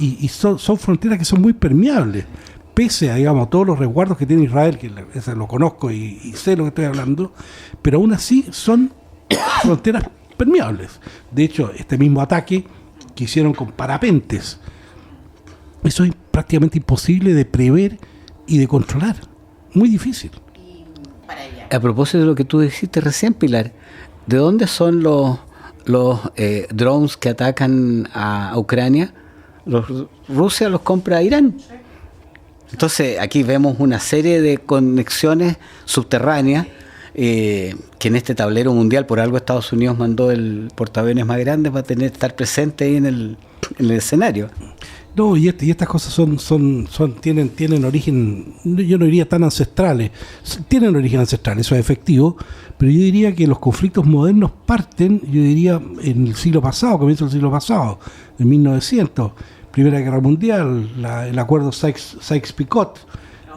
son fronteras que son muy permeables, pese a, digamos, todos los resguardos que tiene Israel, que ese lo conozco y sé lo que estoy hablando, pero aún así son fronteras permeables. De hecho, este mismo ataque que hicieron con parapentes, eso es prácticamente imposible de prever y de controlar. Muy difícil. A propósito de lo que tú dijiste recién, Pilar, ¿de dónde son los drones que atacan a Ucrania? Rusia los compra a Irán. Entonces aquí vemos una serie de conexiones subterráneas que en este tablero mundial, por algo Estados Unidos mandó el portaaviones más grande para estar presente ahí en el escenario. No, y estas cosas tienen origen, yo no diría tan ancestrales, tienen origen ancestral, eso es efectivo, pero yo diría que los conflictos modernos parten, yo diría, en el siglo pasado, comienzo del siglo pasado, en 1900, Primera Guerra Mundial, el acuerdo Sykes-Picot,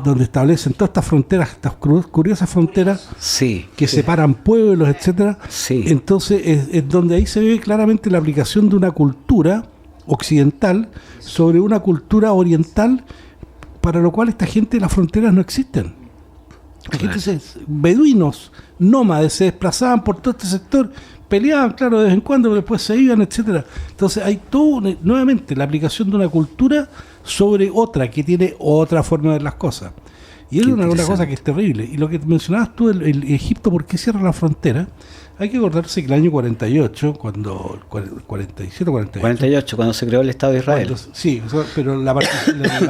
donde establecen todas estas fronteras, estas curiosas fronteras que separan pueblos, etcétera. Sí. Entonces es donde ahí se ve claramente la aplicación de una cultura occidental sobre una cultura oriental, para lo cual esta gente, las fronteras no existen. La gente beduinos, nómades, se desplazaban por todo este sector, peleaban, claro, de vez en cuando, pero después se iban, etcétera. Entonces hay nuevamente la aplicación de una cultura sobre otra, que tiene otra forma de ver las cosas. Y es una cosa que es terrible. Y lo que mencionabas tú, el Egipto, ¿por qué cierra la frontera? Hay que acordarse que el año 48, cuando 48, cuando se creó el Estado de Israel. Sí, pero la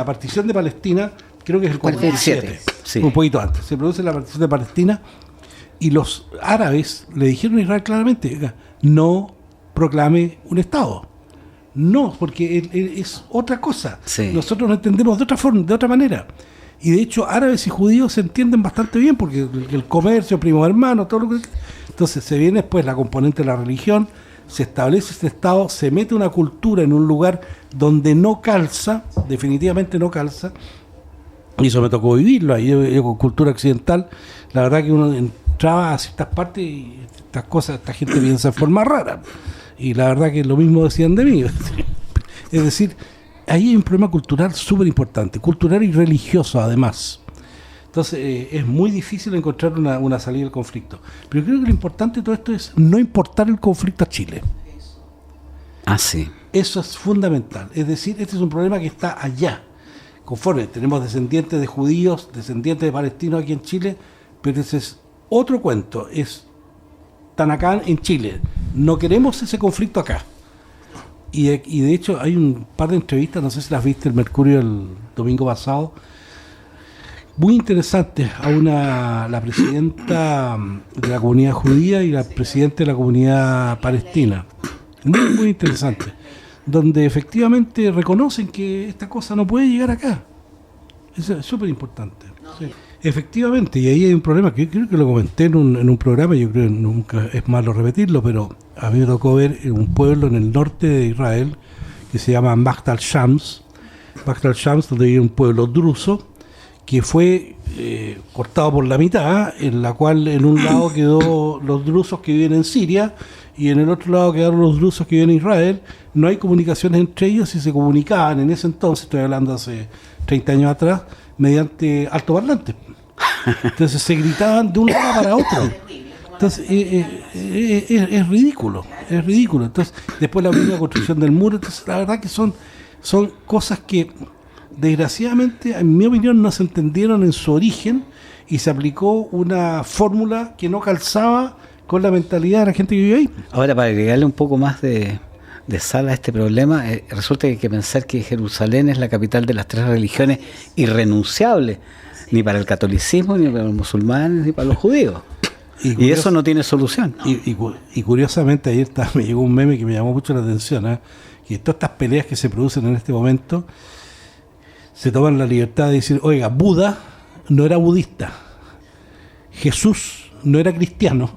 partición de Palestina creo que es el 47, sí. Un poquito antes. Se produce la partición de Palestina y los árabes le dijeron a Israel claramente, no proclame un Estado. No, porque es otra cosa. Sí. Nosotros lo entendemos de otra forma, de otra manera. Y de hecho árabes y judíos se entienden bastante bien, porque el comercio, primos hermanos, todo lo que... Entonces se viene después la componente de la religión, se establece este Estado, se mete una cultura en un lugar donde no calza, definitivamente no calza, y eso me tocó vivirlo ahí, yo con cultura occidental, la verdad que uno entraba a ciertas partes y estas cosas, esta gente piensa de forma rara, y la verdad que lo mismo decían de mí. Es decir, ahí hay un problema cultural súper importante, cultural y religioso además. Entonces es muy difícil encontrar una salida del conflicto. Pero creo que lo importante de todo esto es no importar el conflicto a Chile. Ah, sí. Eso es fundamental. Es decir, este es un problema que está allá. Conforme tenemos descendientes de judíos, descendientes de palestinos aquí en Chile, pero ese es otro cuento. Están acá en Chile. No queremos ese conflicto acá. Y de hecho hay un par de entrevistas, no sé si las viste, el Mercurio el domingo pasado, muy interesantes a la presidenta de la comunidad judía y la presidenta de la comunidad palestina. Muy, muy interesante. Donde efectivamente reconocen que esta cosa no puede llegar acá. Eso es súper importante. Sí. Efectivamente, y ahí hay un problema que yo creo que lo comenté en un programa, yo creo que nunca es malo repetirlo, pero a mí me tocó ver en un pueblo en el norte de Israel que se llama Magdal Shams, donde hay un pueblo druso que fue cortado por la mitad, en la cual en un lado quedó los drusos que viven en Siria y en el otro lado quedaron los drusos que viven en Israel. No hay comunicaciones entre ellos y se comunicaban en ese entonces, estoy hablando hace 30 años atrás, mediante altoparlantes. Entonces se gritaban de un lado para otro. Entonces es ridículo, es ridículo. Entonces después la primera construcción del muro, entonces la verdad que son cosas que desgraciadamente, en mi opinión, no se entendieron en su origen y se aplicó una fórmula que no calzaba con la mentalidad de la gente que vive ahí. Ahora, para agregarle un poco más de sal a este problema, resulta que hay que pensar que Jerusalén es la capital de las 3 religiones irrenunciables, ni para el catolicismo, ni para los musulmanes, ni para los judíos. Y eso no tiene solución. Y curiosamente, ayer me llegó un meme que me llamó mucho la atención, que todas estas peleas que se producen en este momento se toman la libertad de decir, oiga, Buda no era budista, Jesús no era cristiano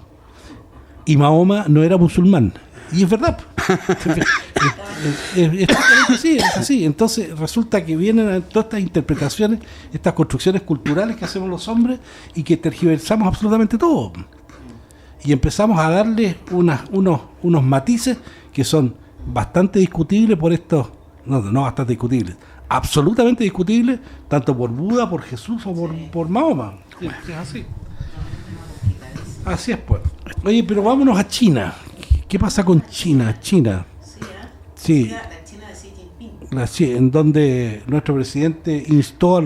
y Mahoma no era musulmán. Y es verdad. Es así. Entonces resulta que vienen todas estas interpretaciones, estas construcciones culturales que hacemos los hombres y que tergiversamos absolutamente todo. Y empezamos a darle unos matices que son bastante discutibles por estos, no bastante discutibles, absolutamente discutibles, tanto por Buda, por Jesús o por Mahoma. Es así. Así es, pues. Oye, pero vámonos a China. ¿Qué pasa con China? Sí. La China de Xi Jinping. En donde nuestro presidente instó a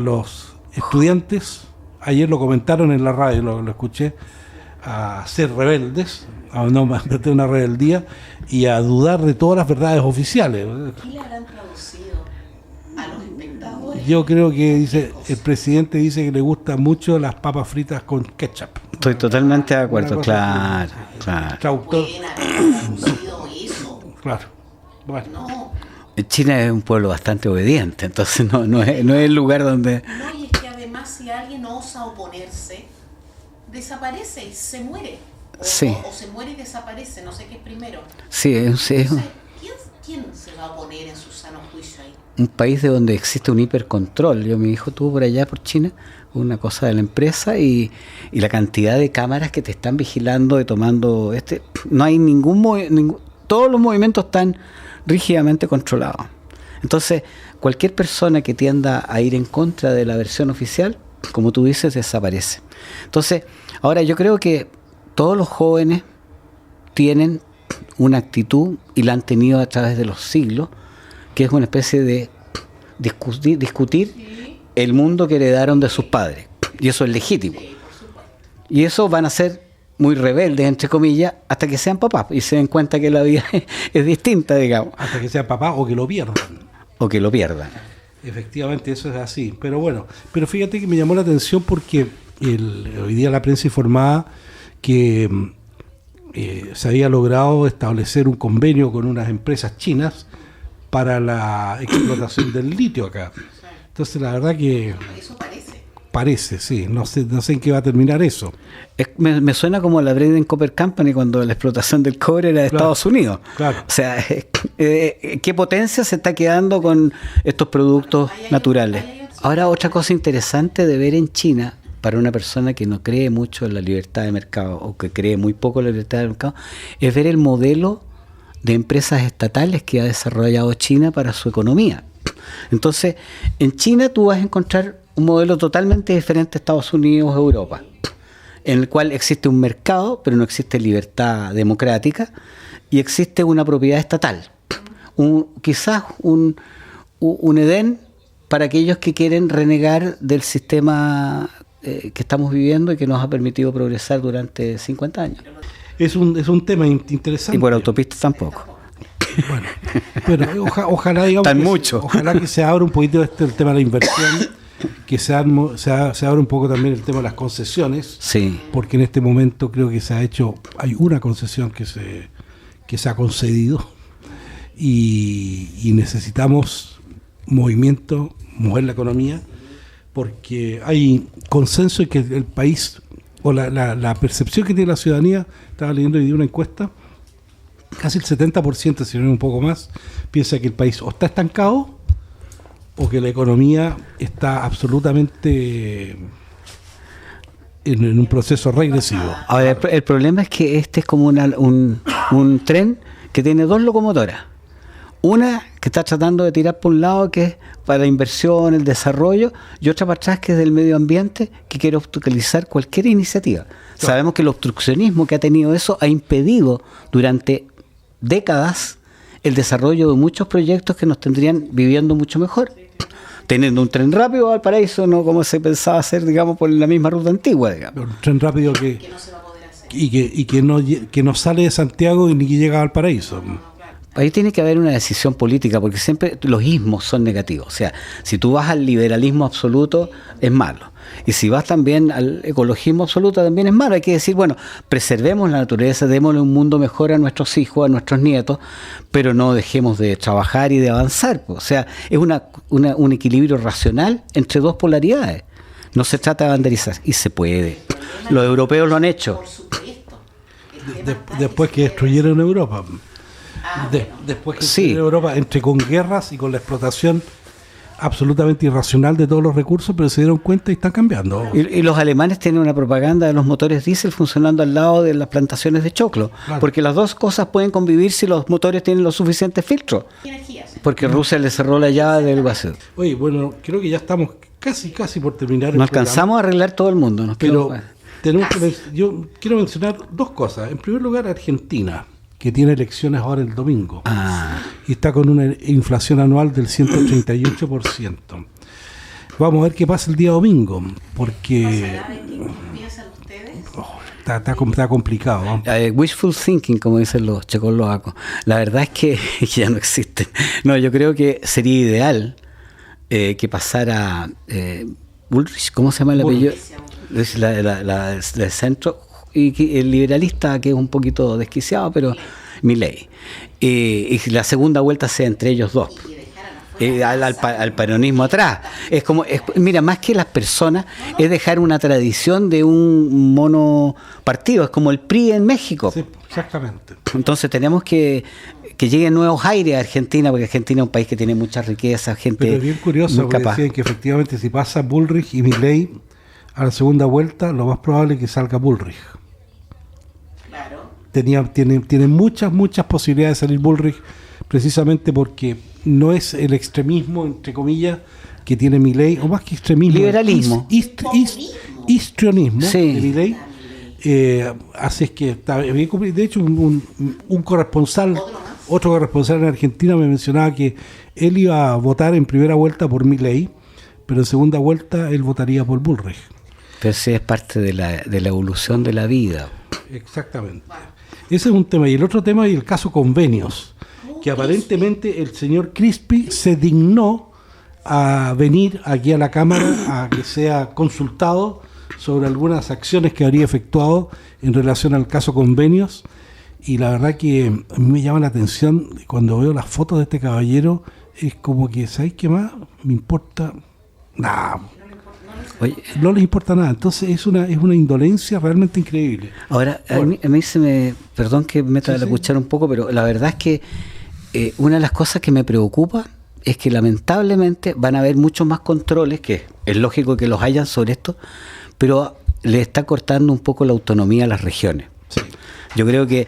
los estudiantes, ayer lo comentaron en la radio, lo escuché, a ser rebeldes, a no mantener una rebeldía y a dudar de todas las verdades oficiales. ¿Qué le habrán traducido a los espectadores? Yo creo que el presidente dice que le gustan mucho las papas fritas con ketchup. Estoy totalmente de acuerdo, claro. Traductor. Claro. Bueno. No. China es un pueblo bastante obediente, entonces no es el lugar donde... No, y es que además si alguien osa oponerse, desaparece y se muere. O se muere y desaparece, no sé qué es primero. Sí. Entonces, ¿quién se va a oponer en su sano juicio ahí? Un país de donde existe un hipercontrol. Mi hijo estuvo por allá, por China, una cosa de la empresa, y la cantidad de cámaras que te están vigilando y tomando... no hay todos los movimientos están rígidamente controlados. Entonces, cualquier persona que tienda a ir en contra de la versión oficial, como tú dices, desaparece. Entonces, ahora yo creo que todos los jóvenes tienen una actitud, y la han tenido a través de los siglos, que es una especie de discutir el mundo que heredaron de sus padres. Y eso es legítimo. Y eso van a ser muy rebeldes, entre comillas, hasta que sean papás y se den cuenta que la vida es distinta, digamos. Hasta que sean papás o que lo pierdan. Efectivamente, eso es así. Pero bueno, fíjate que me llamó la atención porque hoy día la prensa informaba que se había logrado establecer un convenio con unas empresas chinas para la explotación del litio acá. Entonces la verdad que... Eso parece, sí. No sé en qué va a terminar eso. Me suena como la Braden Copper Company cuando la explotación del cobre era de Estados Unidos. Claro. O sea, ¿qué potencia se está quedando con estos productos naturales? Ahora, otra cosa interesante de ver en China, para una persona que no cree mucho en la libertad de mercado o que cree muy poco en la libertad de mercado, es ver el modelo de empresas estatales que ha desarrollado China para su economía. Entonces, en China tú vas a encontrar un modelo totalmente diferente a Estados Unidos o Europa, en el cual existe un mercado, pero no existe libertad democrática, y existe una propiedad estatal. Quizás un Edén para aquellos que quieren renegar del sistema que estamos viviendo y que nos ha permitido progresar durante 50 años. Es un tema interesante. Y por autopistas tampoco. Bueno, pero ojalá, digamos, ojalá que se abra un poquito el tema de la inversión, que se abra un poco también el tema de las concesiones, sí. Porque en este momento creo que hay una concesión que se ha concedido y necesitamos movimiento, mover la economía, porque hay consenso en que el país, o la percepción que tiene la ciudadanía, estaba leyendo hoy día una encuesta, casi el 70%, si no es un poco más, piensa que el país o está estancado o que la economía está absolutamente en un proceso regresivo. Ahora, el problema es que este es como un tren que tiene dos locomotoras. Una que está tratando de tirar por un lado, que es para la inversión, el desarrollo, y otra para atrás, que es del medio ambiente, que quiere obstaculizar cualquier iniciativa. Claro. Sabemos que el obstruccionismo que ha tenido eso ha impedido durante décadas el desarrollo de muchos proyectos que nos tendrían viviendo mucho mejor. Teniendo un tren rápido a Valparaíso, no como se pensaba hacer, digamos, por la misma ruta antigua, digamos. Un tren rápido que no se va a poder hacer. Y que no sale de Santiago y ni que llega a Valparaíso. Ahí tiene que haber una decisión política, porque siempre los ismos son negativos. O sea, si tú vas al liberalismo absoluto, es malo. Y si vas también al ecologismo absoluto, también es malo. Hay que decir, bueno, preservemos la naturaleza, démosle un mundo mejor a nuestros hijos, a nuestros nietos, pero no dejemos de trabajar y de avanzar. O sea, es un equilibrio racional entre dos polaridades. No se trata de banderizar, y se puede. Los europeos lo han hecho. Después que destruyeron Europa. Después que destruyeron Europa, entre con guerras y con la explotación absolutamente irracional de todos los recursos, pero se dieron cuenta y están cambiando. Y los alemanes tienen una propaganda de los motores diésel funcionando al lado de las plantaciones de choclo, claro. Porque las dos cosas pueden convivir si los motores tienen los suficientes filtros. Porque Rusia le cerró la llave del vacío. Oye, bueno, creo que ya estamos casi por terminar. No alcanzamos a arreglar todo el mundo. Yo quiero mencionar dos cosas. En primer lugar, Argentina, que tiene elecciones ahora el domingo, y está con una inflación anual del 138%. Vamos a ver qué pasa el día domingo, porque está complicado. Wishful thinking, como dicen los checoslovacos. La verdad es que ya no existen. No, yo creo que sería ideal que pasara Bullrich, ¿cómo se llama el apellido? La del centro, y el liberalista, que es un poquito desquiciado, pero Milei. Y la segunda vuelta sea entre ellos dos. Al peronismo atrás. Mira, más que las personas, es dejar una tradición de un monopartido. Es como el PRI en México. Sí, exactamente. Entonces tenemos que lleguen nuevos aires a Argentina, porque Argentina es un país que tiene mucha riqueza, gente. Pero es bien curioso, porque decían que efectivamente si pasa Bullrich y Milei a la segunda vuelta, lo más probable es que salga Bullrich. Claro. Tiene muchas posibilidades de salir Bullrich, precisamente porque no es el extremismo, entre comillas, que tiene Milei, o más que extremismo, liberalismo, histrionismo, sí, de Milei. Así es que está bien. De hecho, otro corresponsal en Argentina me mencionaba que él iba a votar en primera vuelta por Milei, pero en segunda vuelta él votaría por Bullrich. Pero sí es parte de la evolución de la vida. Exactamente. Ese es un tema. Y el otro tema es el caso convenios, que aparentemente el señor Crispi se dignó a venir aquí a la Cámara a que sea consultado sobre algunas acciones que habría efectuado en relación al caso convenios. Y la verdad que a mí me llama la atención cuando veo las fotos de este caballero, es como que, ¿sabéis qué más? Me importa nada. Oye, no les importa nada. Entonces es una indolencia realmente increíble. Ahora, a mí se me... Perdón que meta la cuchara un poco, pero la verdad es que una de las cosas que me preocupa es que lamentablemente van a haber muchos más controles, que es lógico que los hayan sobre esto, pero le está cortando un poco la autonomía a las regiones. Sí. Yo creo que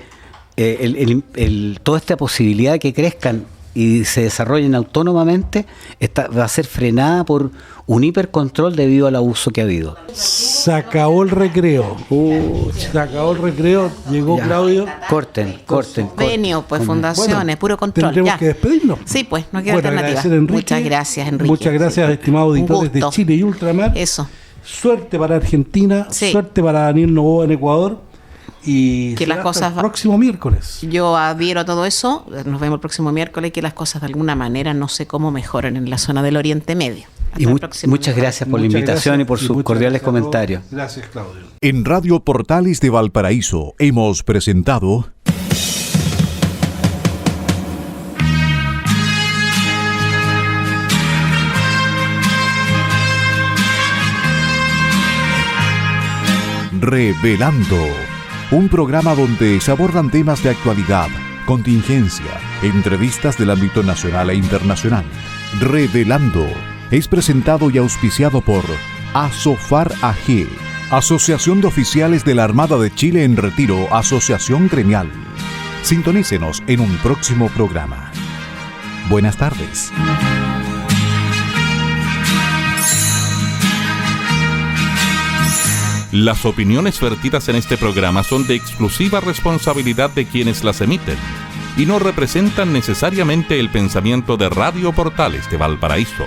toda esta posibilidad de que crezcan y se desarrollen autónomamente va a ser frenada por un hipercontrol debido al abuso que ha habido. Se acabó el recreo. Se acabó el recreo. Llegó ya. Claudio. Corten. Venio, pues fundaciones, bueno, puro control. Tendremos que despedirnos. Sí, pues, no queda alternativa. Muchas gracias, Enrique. Muchas gracias, estimados auditores de Chile y Ultramar. Eso. Suerte para Argentina, suerte para Daniel Noboa en Ecuador. Y que las cosas el próximo miércoles. Yo adhiero a todo eso. Nos vemos el próximo miércoles, que las cosas de alguna manera no sé cómo mejoren en la zona del Oriente Medio. Y muchas gracias por la invitación y por sus cordiales comentarios. Gracias, Claudio. En Radio Portales de Valparaíso hemos presentado Revelando, un programa donde se abordan temas de actualidad, contingencia, entrevistas del ámbito nacional e internacional. Revelando es presentado y auspiciado por Asofar AG, Asociación de Oficiales de la Armada de Chile en Retiro, Asociación Gremial. Sintonícenos en un próximo programa. Buenas tardes. Las opiniones vertidas en este programa son de exclusiva responsabilidad de quienes las emiten y no representan necesariamente el pensamiento de Radio Portales de Valparaíso,